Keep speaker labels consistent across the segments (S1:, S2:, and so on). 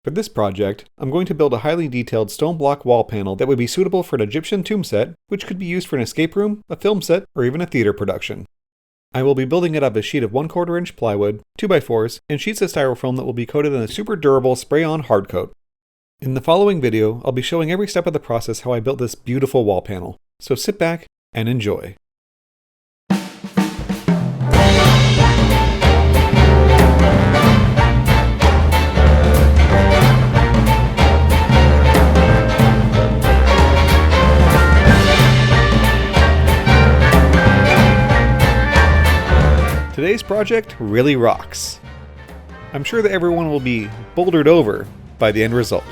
S1: For this project, I'm going to build a highly detailed stone block wall panel that would be suitable for an Egyptian tomb set, which could be used for an escape room, a film set, or even a theater production. I will be building it out of a sheet of 1/4 inch plywood, 2x4s, and sheets of styrofoam that will be coated in a super durable spray-on hard coat. In the following video, I'll be showing every step of the process how I built this beautiful wall panel, so sit back and enjoy. Today's project really rocks. I'm sure that everyone will be bouldered over by the end result.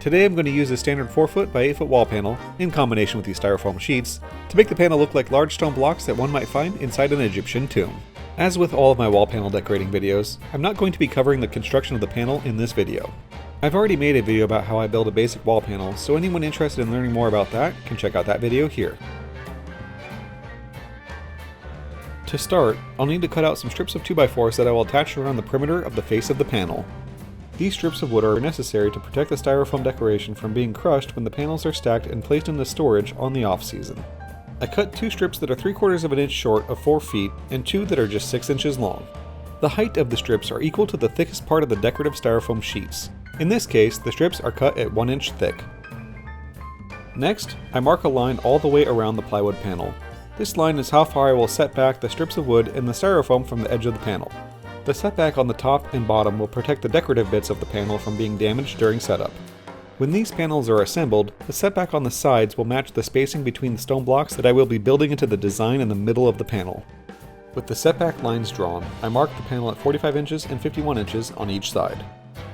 S1: Today I'm going to use a standard 4-foot by 8-foot wall panel, in combination with these styrofoam sheets, to make the panel look like large stone blocks that one might find inside an Egyptian tomb. As with all of my wall panel decorating videos, I'm not going to be covering the construction of the panel in this video. I've already made a video about how I build a basic wall panel, so anyone interested in learning more about that can check out that video here. To start, I'll need to cut out some strips of 2x4s that I will attach around the perimeter of the face of the panel. These strips of wood are necessary to protect the styrofoam decoration from being crushed when the panels are stacked and placed into storage on the off-season. I cut 2 strips that are 3/4 of an inch short of 4 feet and 2 that are just 6 inches long. The height of the strips are equal to the thickest part of the decorative styrofoam sheets. In this case, the strips are cut at 1 inch thick. Next, I mark a line all the way around the plywood panel. This line is how far I will set back the strips of wood and the styrofoam from the edge of the panel. The setback on the top and bottom will protect the decorative bits of the panel from being damaged during setup. When these panels are assembled, the setback on the sides will match the spacing between the stone blocks that I will be building into the design in the middle of the panel. With the setback lines drawn, I mark the panel at 45 inches and 51 inches on each side.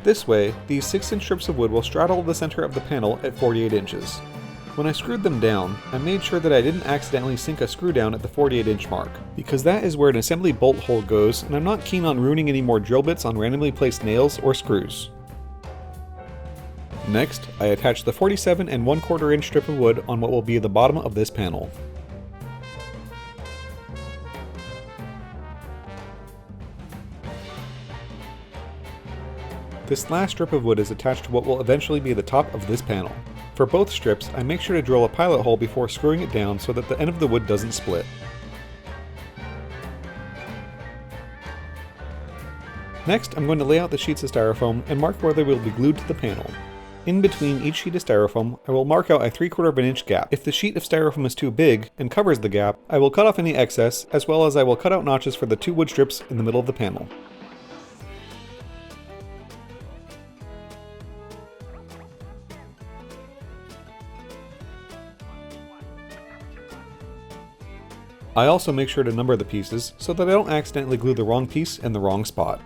S1: This way, these 6-inch strips of wood will straddle the center of the panel at 48 inches. When I screwed them down, I made sure that I didn't accidentally sink a screw down at the 48-inch mark, because that is where an assembly bolt hole goes, and I'm not keen on ruining any more drill bits on randomly placed nails or screws. Next, I attach the 47 and 1/4 inch strip of wood on what will be the bottom of this panel. This last strip of wood is attached to what will eventually be the top of this panel. For both strips, I make sure to drill a pilot hole before screwing it down so that the end of the wood doesn't split. Next, I'm going to lay out the sheets of styrofoam and mark where they will be glued to the panel. In between each sheet of styrofoam, I will mark out a 3/4 inch gap. If the sheet of styrofoam is too big and covers the gap, I will cut off any excess, as well as I will cut out notches for the 2 wood strips in the middle of the panel. I also make sure to number the pieces so that I don't accidentally glue the wrong piece in the wrong spot.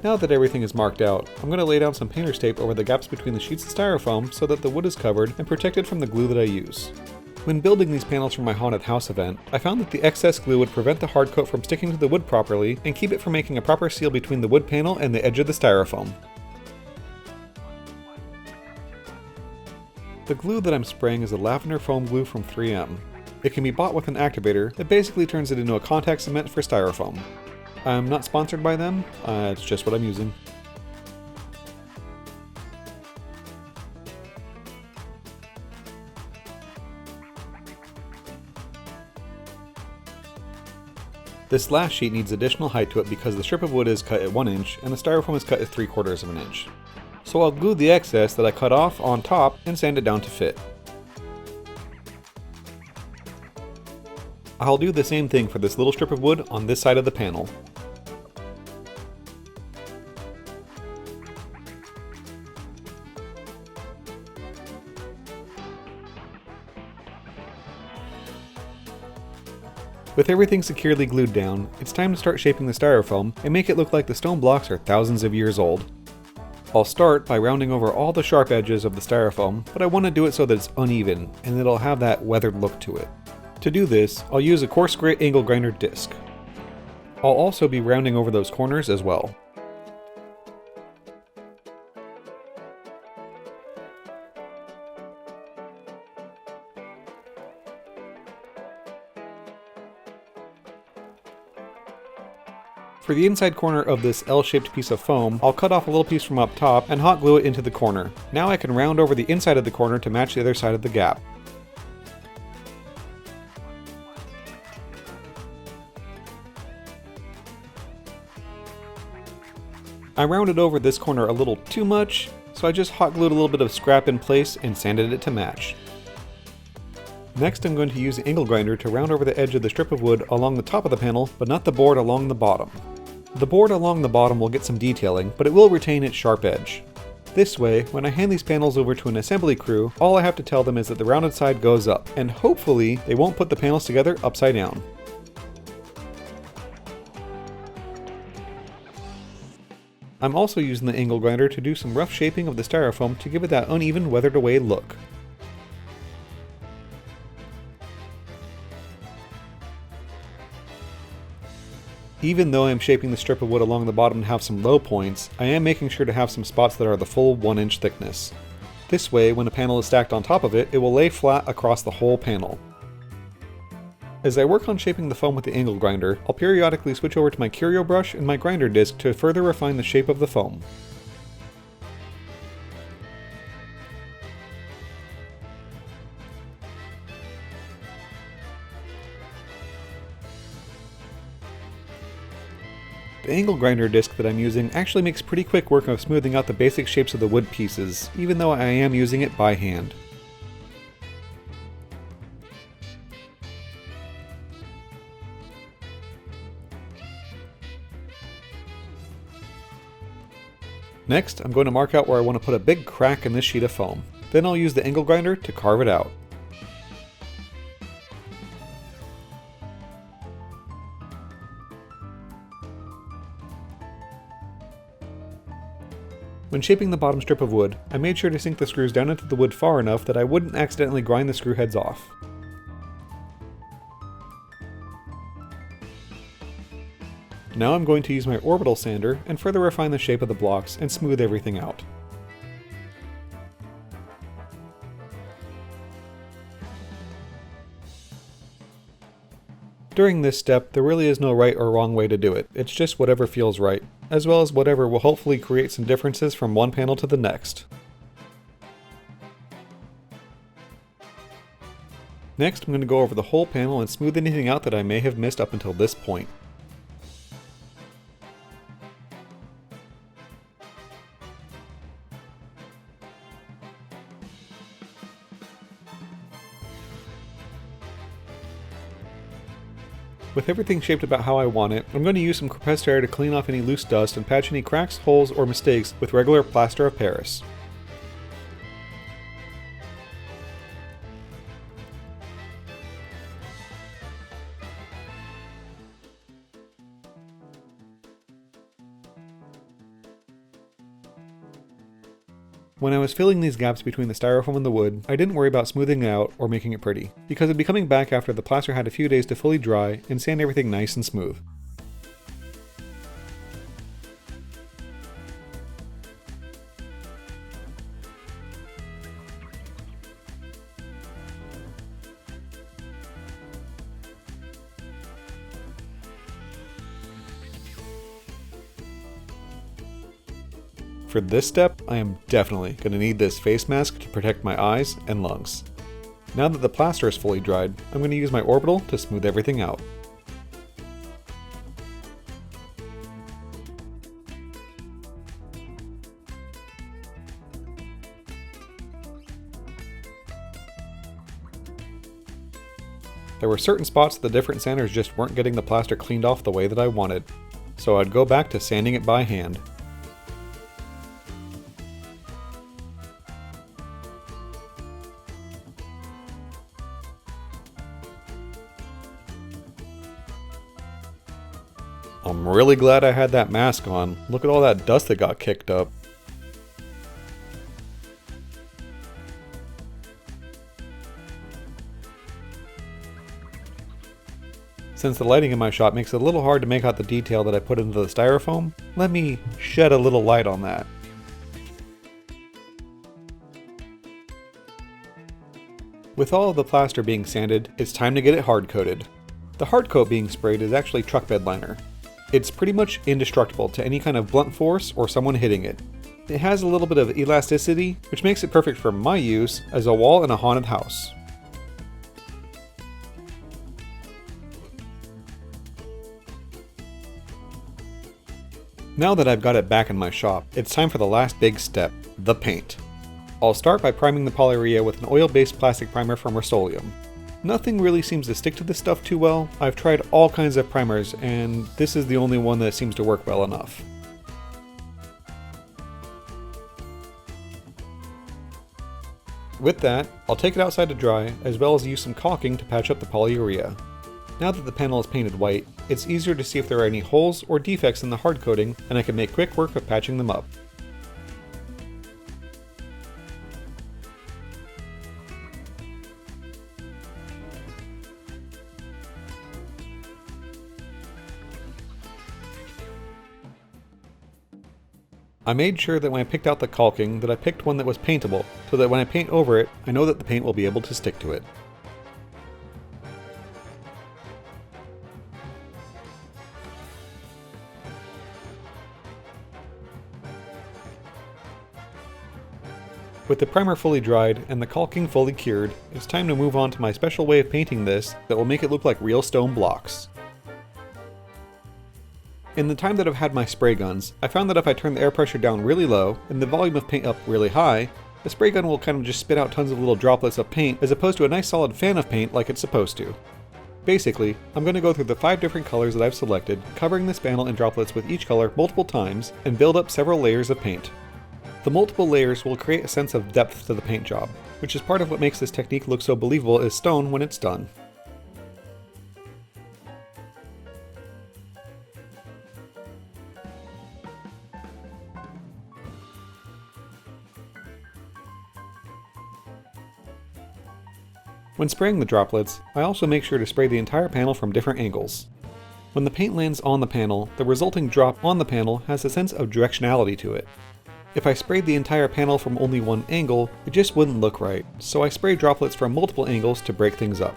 S1: Now that everything is marked out, I'm going to lay down some painter's tape over the gaps between the sheets of styrofoam so that the wood is covered and protected from the glue that I use. When building these panels for my haunted house event, I found that the excess glue would prevent the hard coat from sticking to the wood properly and keep it from making a proper seal between the wood panel and the edge of the styrofoam. The glue that I'm spraying is a lavender foam glue from 3M. It can be bought with an activator that basically turns it into a contact cement for styrofoam. I'm not sponsored by them, it's just what I'm using. This last sheet needs additional height to it because the strip of wood is cut at 1 inch and the styrofoam is cut at 3/4 of an inch. So I'll glue the excess that I cut off on top and sand it down to fit. I'll do the same thing for this little strip of wood on this side of the panel. With everything securely glued down, it's time to start shaping the styrofoam and make it look like the stone blocks are thousands of years old. I'll start by rounding over all the sharp edges of the styrofoam, but I want to do it so that it's uneven and it'll have that weathered look to it. To do this, I'll use a coarse grit angle grinder disc. I'll also be rounding over those corners as well. For the inside corner of this L-shaped piece of foam, I'll cut off a little piece from up top and hot glue it into the corner. Now I can round over the inside of the corner to match the other side of the gap. I rounded over this corner a little too much, so I just hot glued a little bit of scrap in place and sanded it to match. Next I'm going to use the angle grinder to round over the edge of the strip of wood along the top of the panel, but not the board along the bottom. The board along the bottom will get some detailing, but it will retain its sharp edge. This way, when I hand these panels over to an assembly crew, all I have to tell them is that the rounded side goes up, and hopefully they won't put the panels together upside down. I'm also using the angle grinder to do some rough shaping of the styrofoam to give it that uneven, weathered away look. Even though I'm shaping the strip of wood along the bottom to have some low points, I am making sure to have some spots that are the full 1-inch thickness. This way, when a panel is stacked on top of it, it will lay flat across the whole panel. As I work on shaping the foam with the angle grinder, I'll periodically switch over to my curio brush and my grinder disc to further refine the shape of the foam. The angle grinder disc that I'm using actually makes pretty quick work of smoothing out the basic shapes of the wood pieces, even though I am using it by hand. Next, I'm going to mark out where I want to put a big crack in this sheet of foam. Then I'll use the angle grinder to carve it out. When shaping the bottom strip of wood, I made sure to sink the screws down into the wood far enough that I wouldn't accidentally grind the screw heads off. Now I'm going to use my orbital sander and further refine the shape of the blocks and smooth everything out. During this step, there really is no right or wrong way to do it, it's just whatever feels right, as well as whatever will hopefully create some differences from one panel to the next. Next, I'm going to go over the whole panel and smooth anything out that I may have missed up until this point. With everything shaped about how I want it, I'm going to use some compressed air to clean off any loose dust and patch any cracks, holes, or mistakes with regular plaster of Paris. When I was filling these gaps between the styrofoam and the wood, I didn't worry about smoothing it out or making it pretty, because it'd be coming back after the plaster had a few days to fully dry and sand everything nice and smooth. For this step, I am definitely going to need this face mask to protect my eyes and lungs. Now that the plaster is fully dried, I'm going to use my orbital to smooth everything out. There were certain spots that the different sanders just weren't getting the plaster cleaned off the way that I wanted, so I'd go back to sanding it by hand. I'm really glad I had that mask on. Look at all that dust that got kicked up. Since the lighting in my shop makes it a little hard to make out the detail that I put into the styrofoam, let me shed a little light on that. With all of the plaster being sanded, it's time to get it hard coated. The hard coat being sprayed is actually truck bed liner. It's pretty much indestructible to any kind of blunt force or someone hitting it. It has a little bit of elasticity, which makes it perfect for my use as a wall in a haunted house. Now that I've got it back in my shop, it's time for the last big step, the paint. I'll start by priming the polyurea with an oil-based plastic primer from Rust-Oleum. Nothing really seems to stick to this stuff too well. I've tried all kinds of primers, and this is the only one that seems to work well enough. With that, I'll take it outside to dry, as well as use some caulking to patch up the polyurea. Now that the panel is painted white, it's easier to see if there are any holes or defects in the hard coating, and I can make quick work of patching them up. I made sure that when I picked out the caulking that I picked one that was paintable, so that when I paint over it, I know that the paint will be able to stick to it. With the primer fully dried and the caulking fully cured, it's time to move on to my special way of painting this that will make it look like real stone blocks. In the time that I've had my spray guns, I found that if I turn the air pressure down really low and the volume of paint up really high, the spray gun will kind of just spit out tons of little droplets of paint as opposed to a nice solid fan of paint like it's supposed to. Basically, I'm going to go through the 5 different colors that I've selected, covering this panel in droplets with each color multiple times, and build up several layers of paint. The multiple layers will create a sense of depth to the paint job, which is part of what makes this technique look so believable as stone when it's done. When spraying the droplets, I also make sure to spray the entire panel from different angles. When the paint lands on the panel, the resulting drop on the panel has a sense of directionality to it. If I sprayed the entire panel from only one angle, it just wouldn't look right, so I spray droplets from multiple angles to break things up.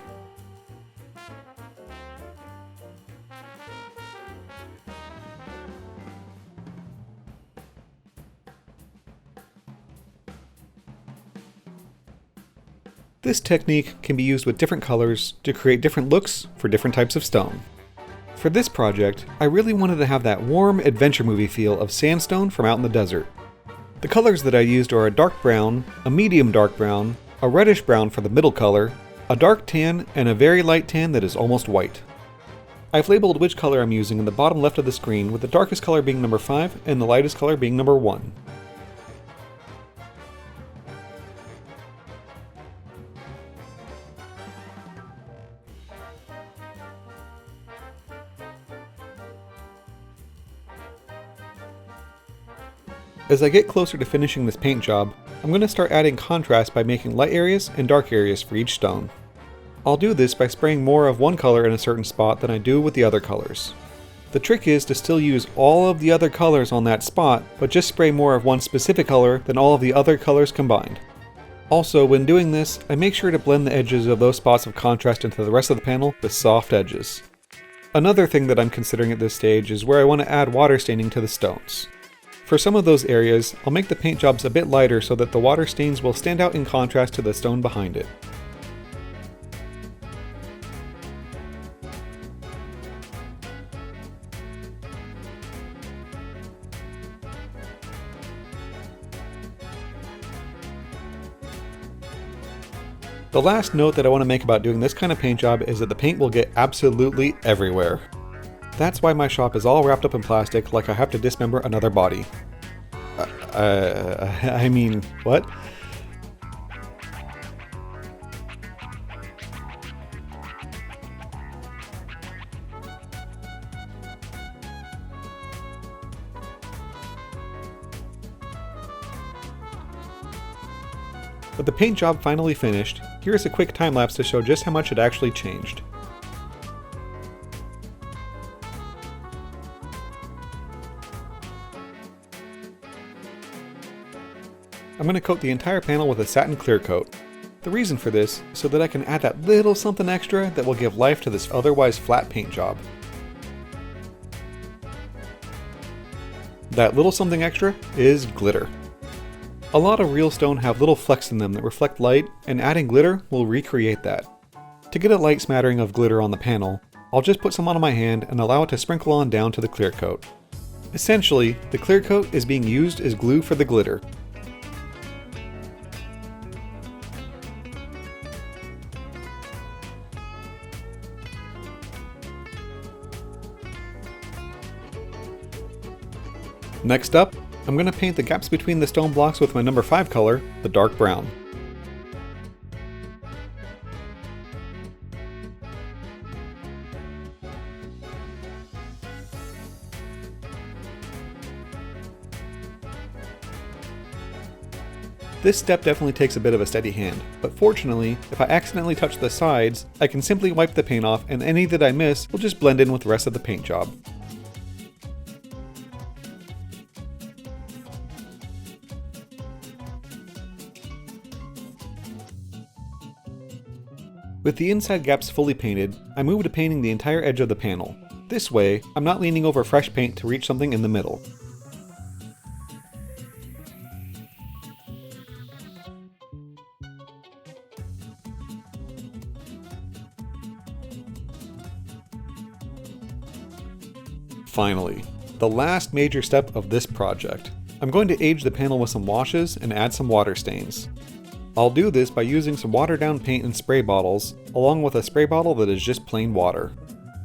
S1: This technique can be used with different colors to create different looks for different types of stone. For this project, I really wanted to have that warm adventure movie feel of sandstone from out in the desert. The colors that I used are a dark brown, a medium dark brown, a reddish brown for the middle color, a dark tan, and a very light tan that is almost white. I've labeled which color I'm using in the bottom left of the screen, with the darkest color being number 5 and the lightest color being number 1. As I get closer to finishing this paint job, I'm going to start adding contrast by making light areas and dark areas for each stone. I'll do this by spraying more of one color in a certain spot than I do with the other colors. The trick is to still use all of the other colors on that spot, but just spray more of one specific color than all of the other colors combined. Also, when doing this, I make sure to blend the edges of those spots of contrast into the rest of the panel with soft edges. Another thing that I'm considering at this stage is where I want to add water staining to the stones. For some of those areas, I'll make the paint jobs a bit lighter so that the water stains will stand out in contrast to the stone behind it. The last note that I want to make about doing this kind of paint job is that the paint will get absolutely everywhere. That's why my shop is all wrapped up in plastic like I have to dismember another body. I mean, what? With the paint job finally finished, here's a quick time lapse to show just how much it actually changed. I'm going to coat the entire panel with a satin clear coat. The reason for this is so that I can add that little something extra that will give life to this otherwise flat paint job. That little something extra is glitter. A lot of real stone have little flecks in them that reflect light, and adding glitter will recreate that. To get a light smattering of glitter on the panel, I'll just put some on my hand and allow it to sprinkle on down to the clear coat. Essentially, the clear coat is being used as glue for the glitter. Next up, I'm going to paint the gaps between the stone blocks with my number 5 color, the dark brown. This step definitely takes a bit of a steady hand, but fortunately, if I accidentally touch the sides, I can simply wipe the paint off and any that I miss will just blend in with the rest of the paint job. With the inside gaps fully painted, I move to painting the entire edge of the panel. This way, I'm not leaning over fresh paint to reach something in the middle. Finally, the last major step of this project. I'm going to age the panel with some washes and add some water stains. I'll do this by using some watered down paint in spray bottles, along with a spray bottle that is just plain water.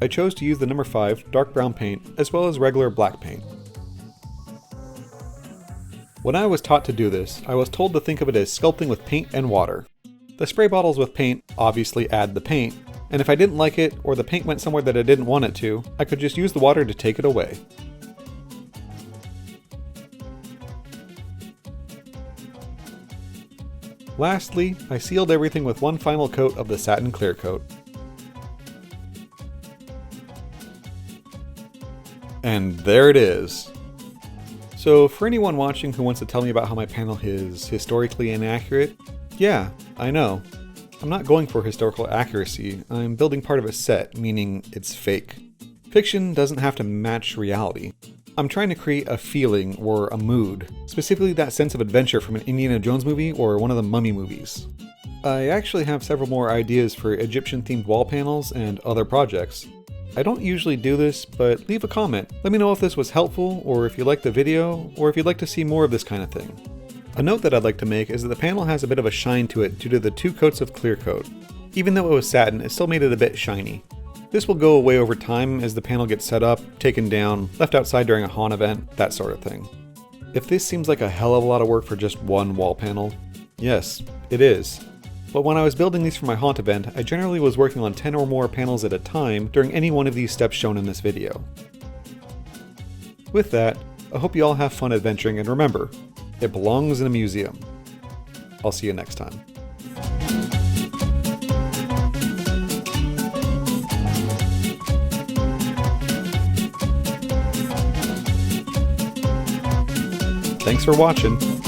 S1: I chose to use the number 5 dark brown paint as well as regular black paint. When I was taught to do this, I was told to think of it as sculpting with paint and water. The spray bottles with paint obviously add the paint, and if I didn't like it or the paint went somewhere that I didn't want it to, I could just use the water to take it away. Lastly, I sealed everything with one final coat of the satin clear coat. And there it is. So for anyone watching who wants to tell me about how my panel is historically inaccurate, yeah, I know. I'm not going for historical accuracy, I'm building part of a set, meaning it's fake. Fiction doesn't have to match reality. I'm trying to create a feeling or a mood, specifically that sense of adventure from an Indiana Jones movie or one of the Mummy movies. I actually have several more ideas for Egyptian-themed wall panels and other projects. I don't usually do this, but leave a comment. Let me know if this was helpful, or if you liked the video, or if you'd like to see more of this kind of thing. A note that I'd like to make is that the panel has a bit of a shine to it due to the 2 coats of clear coat. Even though it was satin, it still made it a bit shiny. This will go away over time as the panel gets set up, taken down, left outside during a haunt event, that sort of thing. If this seems like a hell of a lot of work for just one wall panel, yes, it is. But when I was building these for my haunt event, I generally was working on 10 or more panels at a time during any one of these steps shown in this video. With that, I hope you all have fun adventuring, and remember, it belongs in a museum. I'll see you next time. Thanks for watching.